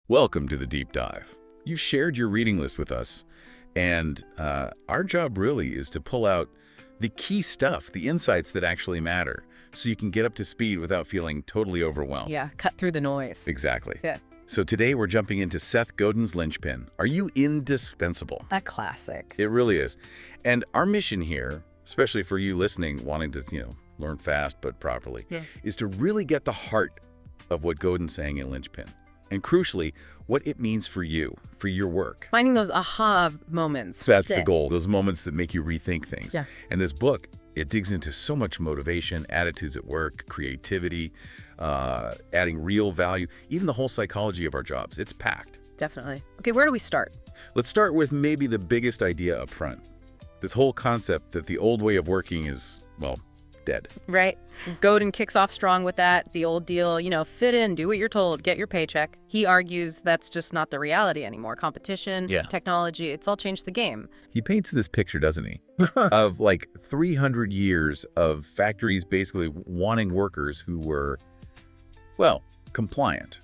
Welcome to the Deep Dive. You've shared your reading list with us, and our job really is to pull out the key stuff, the insights that actually matter, so you can get up to speed without feeling totally overwhelmed. Yeah, cut through the noise. Exactly. Yeah. So today we're jumping into Seth Godin's Linchpin. Are you indispensable? A classic. It really is. And our mission here, especially for you listening, wanting to, learn fast but properly, is to really get the heart of what Godin's saying in Linchpin. And crucially, what it means for you, for your work. Finding those aha moments. That's the goal, those moments that make you rethink things. Yeah. And this book, it digs into so much motivation, attitudes at work, creativity, adding real value, even the whole psychology of our jobs. It's packed. Definitely. Okay, where do we start? Let's start with maybe the biggest idea up front. This whole concept that the old way of working is, well, dead. Right. Godin kicks off strong with that. The old deal, fit in, do what you're told, get your paycheck. He argues that's just not the reality anymore. Competition, technology, it's all changed the game. He paints this picture, doesn't he, of like 300 years of factories basically wanting workers who were, well, compliant,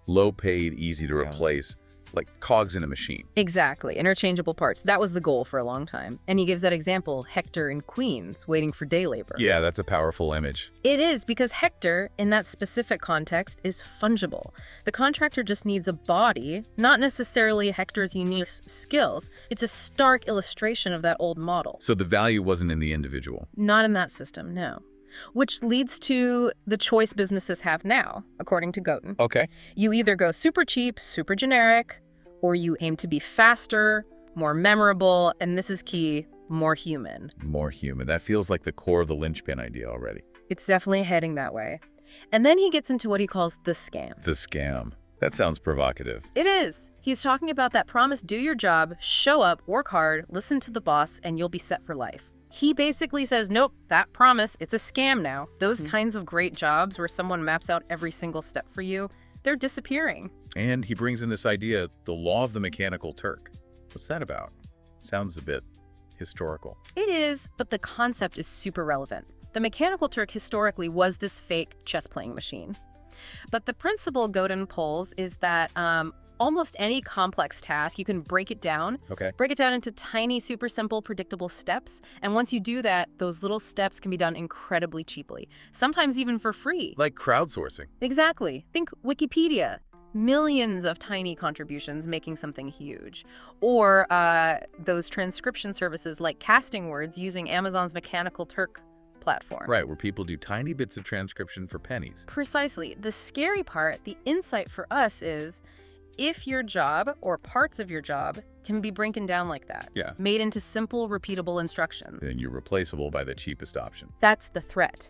low paid, easy to replace, like cogs in a machine. Exactly. Interchangeable parts. That was the goal for a long time. And he gives that example, Hector in Queens, waiting for day labor. Yeah, that's a powerful image. It is, because Hector, in that specific context, is fungible. The contractor just needs a body, not necessarily Hector's unique skills. It's a stark illustration of that old model. So the value wasn't in the individual. Not in that system, no. Which leads to the choice businesses have now, according to Godin. Okay. You either go super cheap, super generic, or you aim to be faster, more memorable, and this is key, more human. More human. That feels like the core of the linchpin idea already. It's definitely heading that way. And then he gets into what he calls the scam. The scam. That sounds provocative. It is. He's talking about that promise, do your job, show up, work hard, listen to the boss, and you'll be set for life. He basically says, nope, that promise, it's a scam now. Those kinds of great jobs where someone maps out every single step for you, they're disappearing. And he brings in this idea, the law of the mechanical Turk. What's that about? Sounds a bit historical. It is, but the concept is super relevant. The mechanical Turk historically was this fake chess-playing machine. But the principle Godin pulls is that almost any complex task, you can break it down. Okay. Break it down into tiny, super simple, predictable steps. And once you do that, those little steps can be done incredibly cheaply, sometimes even for free. Like crowdsourcing. Exactly. Think Wikipedia. Millions of tiny contributions making something huge. Or those transcription services like Casting Words using Amazon's Mechanical Turk platform. Right, where people do tiny bits of transcription for pennies. Precisely. The scary part, the insight for us is, if your job or parts of your job can be broken down like that, made into simple, repeatable instructions, then you're replaceable by the cheapest option. That's the threat.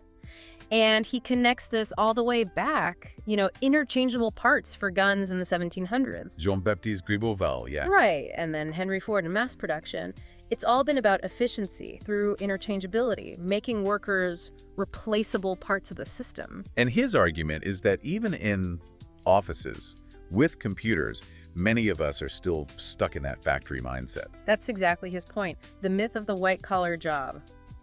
And he connects this all the way back, interchangeable parts for guns in the 1700s. Jean-Baptiste Gribeauval, yeah. Right, and then Henry Ford in mass production. It's all been about efficiency through interchangeability, making workers replaceable parts of the system. And his argument is that even in offices, with computers, many of us are still stuck in that factory mindset. That's exactly his point. The myth of the white-collar job.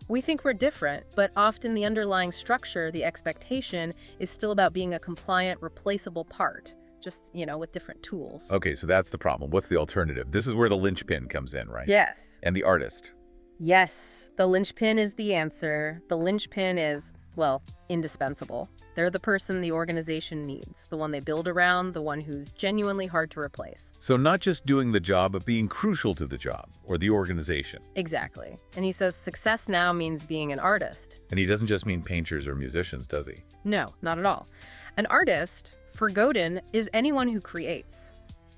We think we're different, but often the underlying structure, the expectation, is still about being a compliant, replaceable part, just, with different tools. Okay, so that's the problem. What's the alternative? This is where the linchpin comes in, right? Yes. And the artist. Yes. The linchpin is the answer. The linchpin is, well, indispensable. They're the person the organization needs, the one they build around, the one who's genuinely hard to replace. So not just doing the job, but being crucial to the job or the organization. Exactly. And he says success now means being an artist. And he doesn't just mean painters or musicians, does he? No, not at all. An artist, for Godin, is anyone who creates,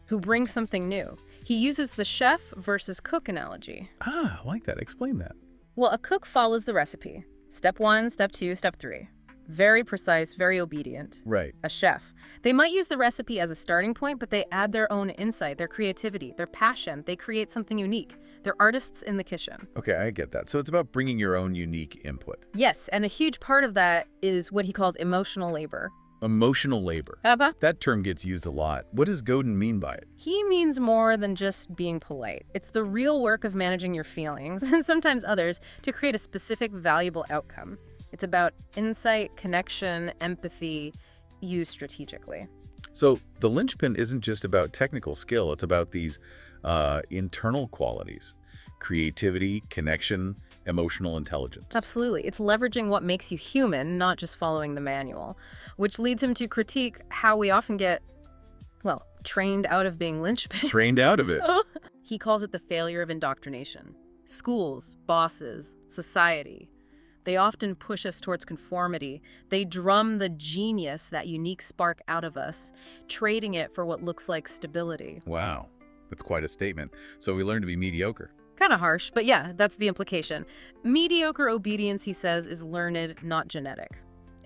who brings something new. He uses the chef versus cook analogy. Ah, I like that. Explain that. Well, a cook follows the recipe. Step 1, step 2, step 3. Very precise, very obedient. Right. A chef. They might use the recipe as a starting point, but they add their own insight, their creativity, their passion. They create something unique. They're artists in the kitchen. Okay, I get that. So it's about bringing your own unique input. Yes, and a huge part of that is what he calls emotional labor. Emotional labor. That term gets used a lot. What does Godin mean by it? He means more than just being polite. It's the real work of managing your feelings, and sometimes others, to create a specific, valuable outcome. It's about insight, connection, empathy, used strategically. So the linchpin isn't just about technical skill. It's about these internal qualities: creativity, connection, emotional intelligence. Absolutely. It's leveraging what makes you human, not just following the manual, which leads him to critique how we often get, well, trained out of being linchpins. Trained out of it. He calls it the failure of indoctrination. Schools, bosses, society, they often push us towards conformity. They drum the genius, that unique spark, out of us, trading it for what looks like stability. Wow, that's quite a statement. So we learn to be mediocre. Kind of harsh, but yeah, that's the implication. Mediocre obedience, he says, is learned, not genetic.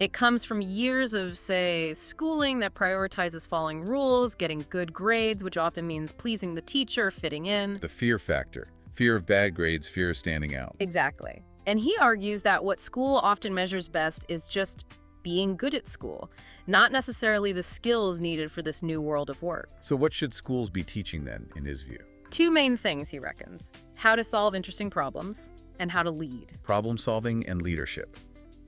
It comes from years of, say, schooling that prioritizes following rules, getting good grades, which often means pleasing the teacher, fitting in. The fear factor. Fear of bad grades, fear of standing out. Exactly. And he argues that what school often measures best is just being good at school, not necessarily the skills needed for this new world of work. So what should schools be teaching then, in his view? Two main things, he reckons: how to solve interesting problems and how to lead. Problem solving and leadership,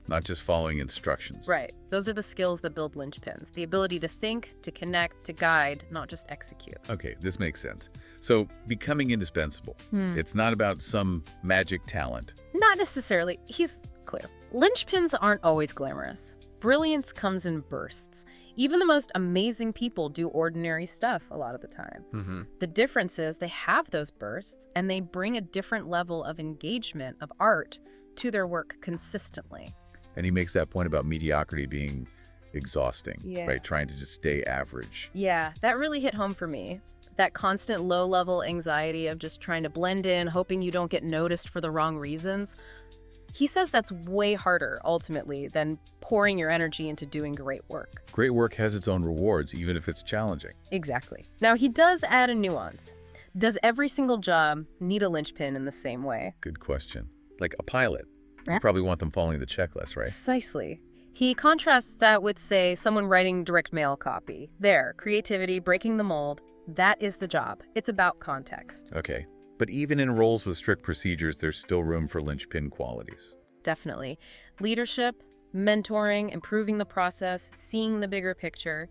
not just following instructions. Right. Those are the skills that build linchpins. The ability to think, to connect, to guide, not just execute. Okay, this makes sense. So becoming indispensable. It's not about some magic talent. Not necessarily. He's clear. Linchpins aren't always glamorous. Brilliance comes in bursts. Even the most amazing people do ordinary stuff a lot of the time. The difference is they have those bursts and they bring a different level of engagement, of art, to their work consistently. And he makes that point about mediocrity being exhausting, Yeah. right? Trying to just stay average. Yeah, that really hit home for me. That constant low-level anxiety of just trying to blend in, hoping you don't get noticed for the wrong reasons. He says that's way harder, ultimately, than pouring your energy into doing great work. Great work has its own rewards, even if it's challenging. Exactly. Now, he does add a nuance. Does every single job need a linchpin in the same way? Good question. Like a pilot. You Yeah. probably want them following the checklist, right? Precisely. He contrasts that with, say, someone writing direct mail copy. There, creativity, breaking the mold, that is the job. It's about context. Okay. But even in roles with strict procedures, there's still room for linchpin qualities. Definitely. Leadership, mentoring, improving the process, seeing the bigger picture.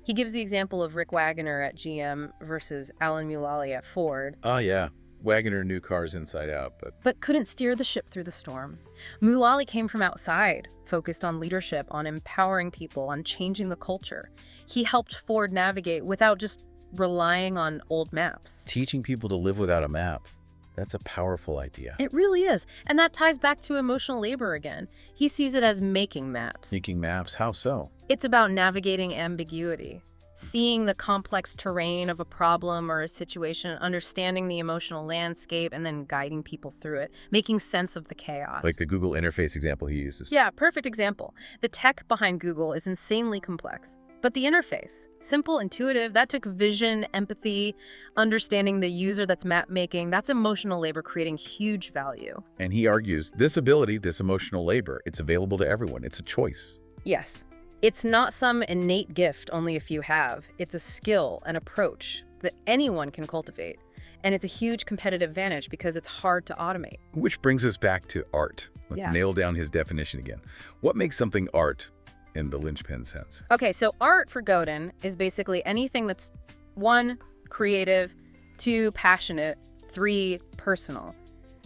He gives the example of Rick Wagoner at GM versus Alan Mulally at Ford, Oh, yeah. Wagoner knew cars inside out, but couldn't steer the ship through the storm. Mulally came from outside, focused on leadership, on empowering people, on changing the culture. He helped Ford navigate without just relying on old maps. teaching people to live without a map. That's a powerful idea. It really is. And that ties back to emotional labor again. He sees it as making maps. Making maps, how so? It's about navigating ambiguity, seeing the complex terrain of a problem or a situation, understanding the emotional landscape, and then guiding people through it, making sense of the chaos. Like the Google interface example he uses. Yeah, perfect example. The tech behind Google is insanely complex. But the interface, simple, intuitive, that took vision, empathy, understanding the user that's map making, that's emotional labor creating huge value. And he argues this ability, this emotional labor, it's available to everyone. It's a choice. Yes. It's not some innate gift only a few have. It's a skill, an approach that anyone can cultivate. And it's a huge competitive advantage because it's hard to automate. Which brings us back to art. Let's Yeah. nail down his definition again. What makes something art in the linchpin sense? Okay, so art for Godin is basically anything that's 1, creative, 2, passionate, 3, personal,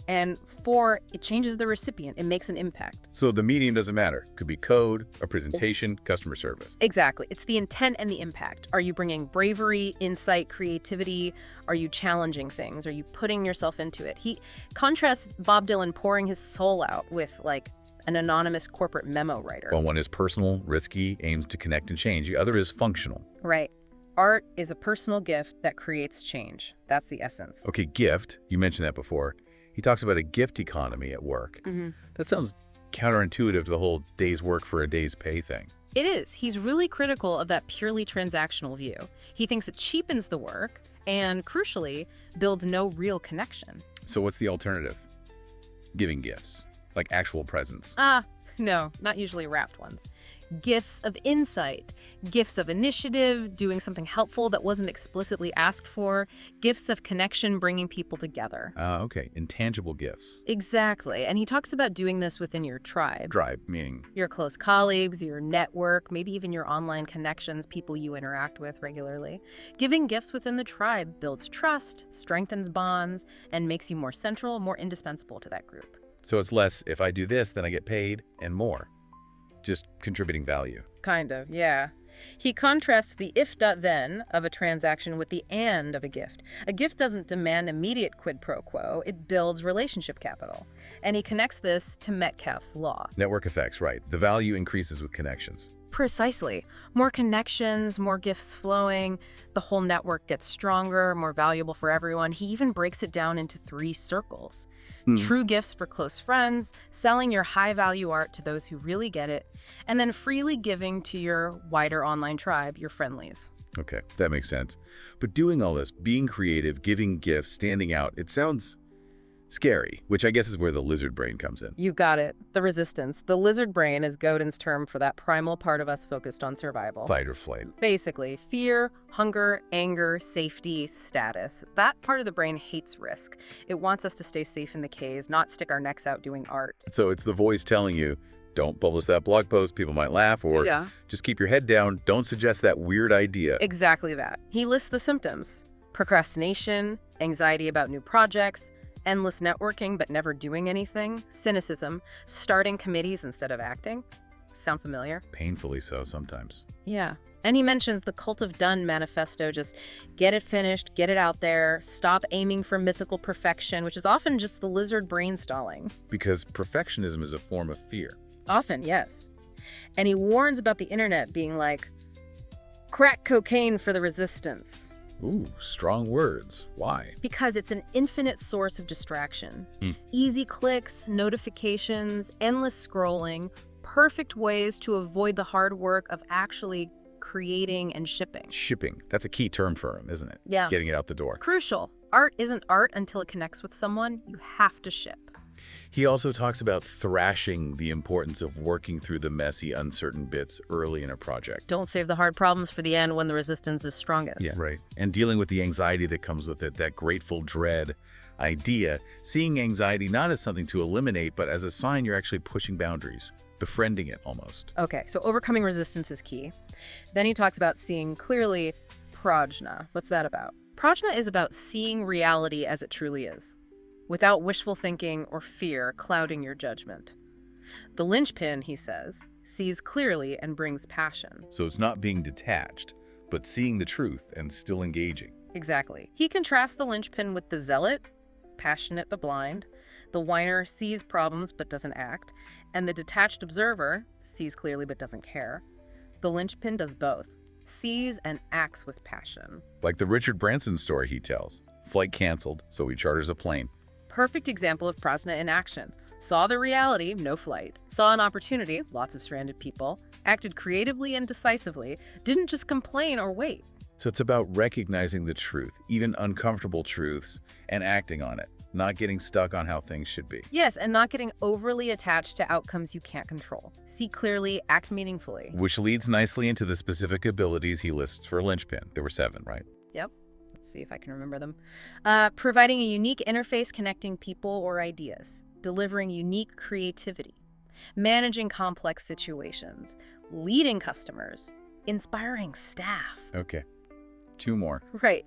and 4, it changes the recipient. It makes an impact. So the medium doesn't matter. Could be code, a presentation, customer service. Exactly. It's the intent and the impact. Are you bringing bravery, insight, creativity? Are you challenging things? Are you putting yourself into it? He contrasts Bob Dylan pouring his soul out with, like, an anonymous corporate memo writer. While one is personal, risky, aims to connect and change, the other is functional. Right. Art is a personal gift that creates change. That's the essence. Okay, gift. You mentioned that before. He talks about a gift economy at work. That sounds counterintuitive to the whole day's work for a day's pay thing. It is. He's really critical of that purely transactional view. He thinks it cheapens the work and, crucially, builds no real connection. So what's the alternative? Giving gifts, like actual presents. No, not usually wrapped ones. Gifts of insight, gifts of initiative, doing something helpful that wasn't explicitly asked for, gifts of connection, bringing people together. Okay. Intangible gifts. Exactly. And he talks about doing this within your tribe. Tribe, meaning? Your close colleagues, your network, maybe even your online connections, people you interact with regularly. Giving gifts within the tribe builds trust, strengthens bonds, and makes you more central, more indispensable to that group. So it's less, if I do this, then I get paid, and more. Just contributing value. Kind of, yeah. He contrasts the if-then of a transaction with the and of a gift. A gift doesn't demand immediate quid pro quo, it builds relationship capital. And he connects this to Metcalfe's law. Network effects, right. The value increases with connections. Precisely. More connections, more gifts flowing, the whole network gets stronger, more valuable for everyone. He even breaks it down into 3 circles. True gifts for close friends, selling your high-value art to those who really get it, and then freely giving to your wider online tribe, your friendlies. Okay, that makes sense. But doing all this, being creative, giving gifts, standing out, it sounds scary, which I guess is where the lizard brain comes in. You got it. The resistance. The lizard brain is Godin's term for that primal part of us focused on survival. Fight or flight. Basically, fear, hunger, anger, safety, status. That part of the brain hates risk. It wants us to stay safe in the caves, not stick our necks out doing art. So it's the voice telling you, don't publish that blog post, people might laugh, or just keep your head down, don't suggest that weird idea. Exactly that. He lists the symptoms. Procrastination, anxiety about new projects, endless networking but never doing anything, cynicism, starting committees instead of acting. Sound familiar? Painfully so sometimes. Yeah. And he mentions the Cult of Done manifesto, just get it finished, get it out there, stop aiming for mythical perfection, which is often just the lizard brain stalling. Because perfectionism is a form of fear. Often, yes. And he warns about the internet being like, crack cocaine for the resistance. Ooh, strong words. Why? Because it's an infinite source of distraction. Easy clicks, notifications, endless scrolling, perfect ways to avoid the hard work of actually creating and shipping. Shipping. That's a key term for him, isn't it? Yeah. Getting it out the door. Crucial. Art isn't art until it connects with someone. You have to ship. He also talks about thrashing the importance of working through the messy, uncertain bits early in a project. Don't save the hard problems for the end when the resistance is strongest. Yeah, right. And dealing with the anxiety that comes with it, that grateful dread idea, seeing anxiety not as something to eliminate, but as a sign you're actually pushing boundaries, befriending it almost. Okay, so overcoming resistance is key. Then he talks about seeing clearly. Prajna. What's that about? Prajna is about seeing reality as it truly is, without wishful thinking or fear clouding your judgment. The linchpin, he says, sees clearly and brings passion. So it's not being detached, but seeing the truth and still engaging. Exactly. He contrasts the linchpin with the zealot, passionate but blind. The whiner sees problems but doesn't act. And the detached observer sees clearly but doesn't care. The linchpin does both, sees and acts with passion. Like the Richard Branson story he tells. Flight canceled, so he charters a plane. Perfect example of prajna in action. Saw the reality, no flight. Saw an opportunity, lots of stranded people. Acted creatively and decisively. Didn't just complain or wait. So it's about recognizing the truth, even uncomfortable truths, and acting on it, not getting stuck on how things should be. Yes, and not getting overly attached to outcomes you can't control. See clearly, act meaningfully. Which leads nicely into the specific abilities he lists for Linchpin. There were 7, right? Yep. Let's see if I can remember them. Providing a unique interface connecting people or ideas. Delivering unique creativity. Managing complex situations. Leading customers. Inspiring staff. Okay. 2 more. Right.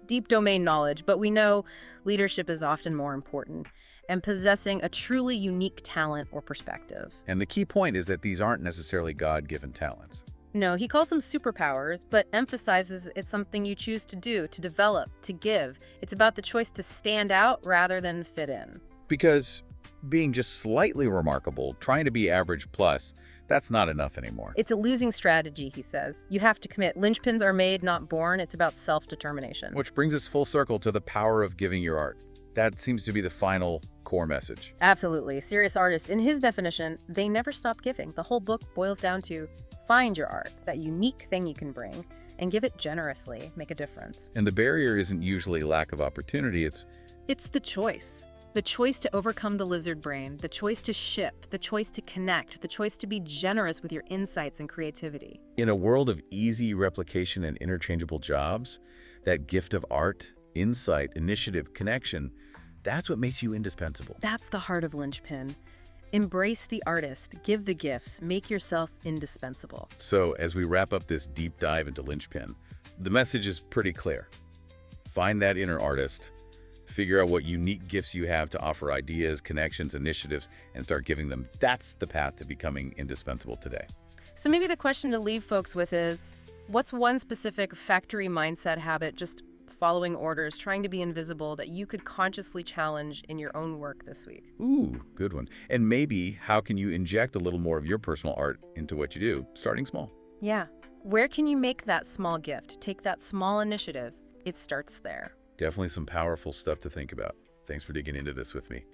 Deep domain knowledge, but we know leadership is often more important, and possessing a truly unique talent or perspective. And the key point is that these aren't necessarily God-given talents. No, he calls them superpowers, but emphasizes it's something you choose to do, to develop, to give. It's about the choice to stand out rather than fit in. Because being just slightly remarkable, trying to be average plus, that's not enough anymore. It's a losing strategy, he says. You have to commit. Linchpins are made, not born. It's about self-determination. Which brings us full circle to the power of giving your art. That seems to be the final core message. Absolutely. Serious artists, in his definition, they never stop giving. The whole book boils down to find your art, that unique thing you can bring, and give it generously. Make a difference. And the barrier isn't usually lack of opportunity, It's the choice. The choice to overcome the lizard brain, the choice to ship, the choice to connect, the choice to be generous with your insights and creativity. In a world of easy replication and interchangeable jobs, that gift of art, insight, initiative, connection, that's what makes you indispensable. That's the heart of Linchpin. Embrace the artist, give the gifts, make yourself indispensable. So as we wrap up this deep dive into Linchpin, the message is pretty clear. Find that inner artist, figure out what unique gifts you have to offer ideas, connections, initiatives, and start giving them. That's the path to becoming indispensable today. So maybe the question to leave folks with is, what's one specific factory mindset habit, just following orders, trying to be invisible, that you could consciously challenge in your own work this week? Ooh, good one. And maybe how can you inject a little more of your personal art into what you do, starting small? Yeah. Where can you make that small gift? Take that small initiative. It starts there. Definitely some powerful stuff to think about. Thanks for digging into this with me.